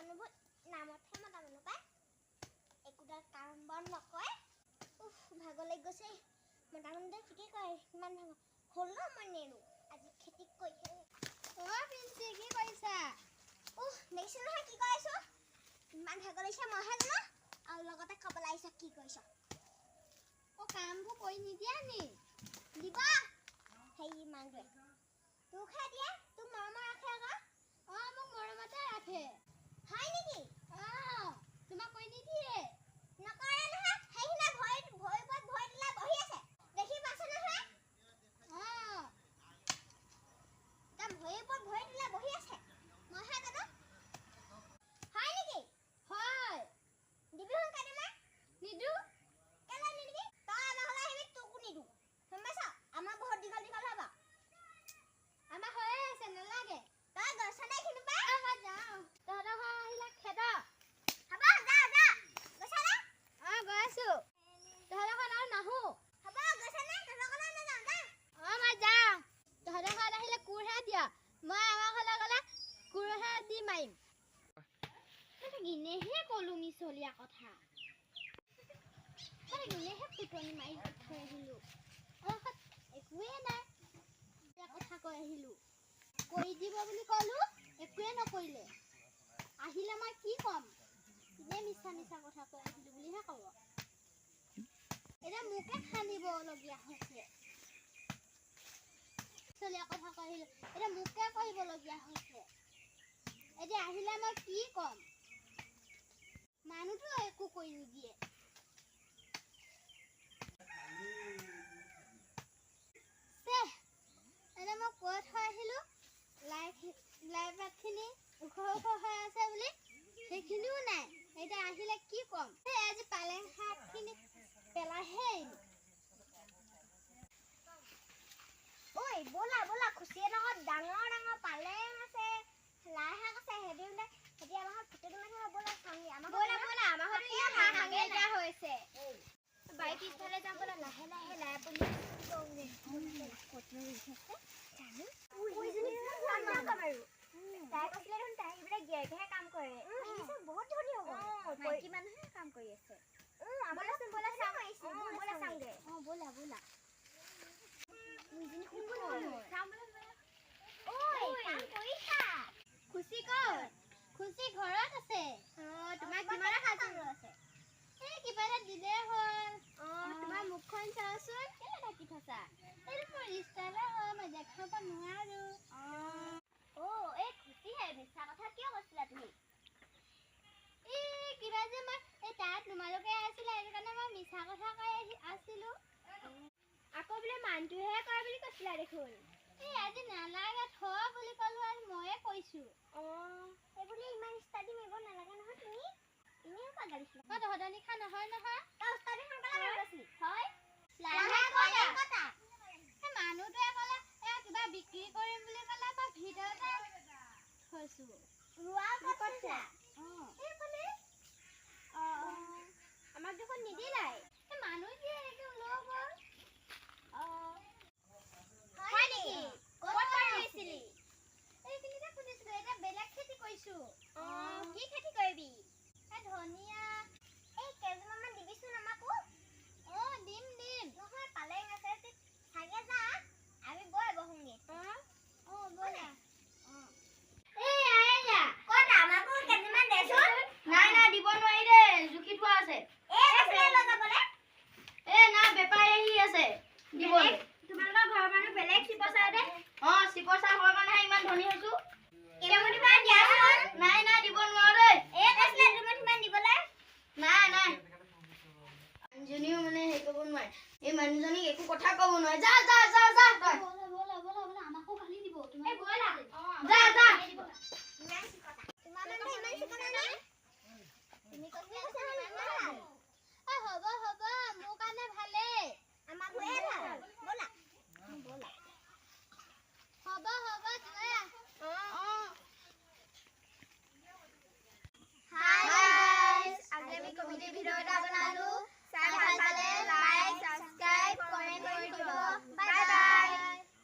মানুহবোৰ নামতহে মতা মানুহ পায় একোডাল কাম বন নকৰে ভাগৰ লাগি গৈছে মতা মানুহে ঠিকেই কয় ইমান ভাগৰ হ'ল ন মই নেৰো আজি খেতি কৰিহে পিন্সি কি কৰিছা দেখিছো নহয় কি কৰিছো ইমান ভাগৰ লাগিছে মইহে জানো আৰু লগতে খাবলৈ আহিছা কি কৰিছা কামবোৰ কৰি নিদিয়া নি দিবা সেই মানুহে তোক খাই দিয়ে তোক মৰমত ৰাখে আকৌ মোক মৰমতে ৰাখে হয় নেকি তোমাক কৈ নিদিয়ে নকৰে নহয় সেইদিনা ভৰি ওপৰত ভৰি দিলে বহি আছে দেখি পাইছে নহয় তাৰ ভৰি ওপৰত ভৰি দিলে বহি আছে মইহে জানো হয় নেকি হয় দিবি সোনকালে মই নিদো কেলে নিদিবি তই আমাৰ ঘৰলৈ আহিবি তোকো নিদো গম পাইছ আমাৰ বহুত দীঘল দীঘল হ'ব আমাৰ হৈয়ে আছে নালাগে তই গৈছ নে এইখিনি পাই মই যাওঁ তহঁতৰ ঘৰ আহিলে খেদ হ'ব যা গৈছ নে গৈ আছো তহঁতৰ ঘৰত আৰু নাহো হ'ব গৈছ নে তহঁতৰ ঘৰলৈ নাযাওঁ যা মই যাওঁ তহঁতৰ ঘৰত আহিলে কোৰহে দিয়া মই আমাৰ ঘৰলৈ গ'লে কোৰহে দি মাৰিম এনেহে ক'লো মিছলীয়া কথা এনেহে ফুটনি মাৰি থৈ আহিলোঁ একোৱে নাই কথা কৈ আহিলোঁ কৰি দিব বুলি ক'লো একোৱে নকৰিলে আহিলে মই কি ক'ম এনেই মিছা মিছা কথা কৈ আহিলোঁ বুলিহে ক'ব এতিয়া মোকে খান্দিবলগীয়া হৈছে মিছলীয়া কথা কৈ আহিলোঁ এতিয়া মোকে কৰিবলগীয়া হৈছে এতিয়া আহিলে মই কি ক'ম মানুহটো একো কৰি নিদিয়ে এতিয়া মই কৈ থৈ আহিলোঁ লাই পাতখিনি ওখ হৈ আছে বুলি সেইখিনিও নাই এতিয়া আহিলে কি ক'ম সেই আজি পালেং শাকখিনি পেলাইহে ঐ ব'লা ব'লা খুচিয়ে লগত ডাঙৰ ডাঙৰ পালেং আছে লাই শাক আছে সেদিন এতিয়া আমাৰ ফুটনি মাৰি ব'লা চাংগে আমাৰ ব'লা আমাৰ ঘৰত হাঁগে যা হৈছে বাৰী পিছফালে যাম ব'লা লাহে লাহে লাই পুলি তাই কৈছিলে দেখোন তাই এইবিলাক গিয়েকেহে কাম কৰে বহুত ধনী হ'ব মাইকী মানুহে কাম কৰি আছে ব'লা চাংগে ব'লা খুচি ক'ত খুচি ঘৰত আছে তোমাক কিমান সাজু আছে কিবা এটা দিলে হ'ল তোমাৰ মুখখন চাওচোন কেলে ঢাকি থৈছা এইটো মোৰ ষ্টাইলৰ হয় মই দেখাব নোৱাৰো এই খুচিহে মিছা কথা কিয় কৈছিলা তুমি কিবা যে মই তাত তোমালোকে আছিলা এইটো কাৰণে মই মিছা কথা কৈ আছিলো আকৌ বোলে মানুহটোহে কৰে বুলি কৈছিলা দেখোন আজি নালাগে থ বুলি ক'লো আৰু ময়ে কৈছো এইবুলি ইমান ষ্টাডি মাৰিব নালাগে নহয় তুমি এনেই কোৱা গালিছিলা তহঁতৰ নিখা নহয় তই ষ্টাডি সোনকালে মাৰিব আছিলি হয় মানুহটোৱে ক'লে কিবা বিক্ৰী কৰিম বুলি ক'লে মই ভিতৰতে থৈছো আমাক দেখোন নিদিলাই মানুহটোৱে এইটো লৈ গ'ল হয় নেকি ক'ত কৰিছিলি এইখিনিতে শুনিছিলো এতিয়া বেলেগ খেতি কৰিছো কি খেতি কৰিবি ধনিয়া কেইজোপামান দিবিচোন আমাকো দিম নহয় পালেং আছে চাগে যা আমি গৈ বহোংগে ব'লা নাই দিব নোৱাৰি দে জুখি থোৱা আছে না বেপাৰী আহি আছে তোমালোকৰ ঘৰৰ মানুহ বেলেগ চিপচাৰ দে চিপচাৰ হোৱাৰ কাৰণেহে ইমান ধনী হৈছো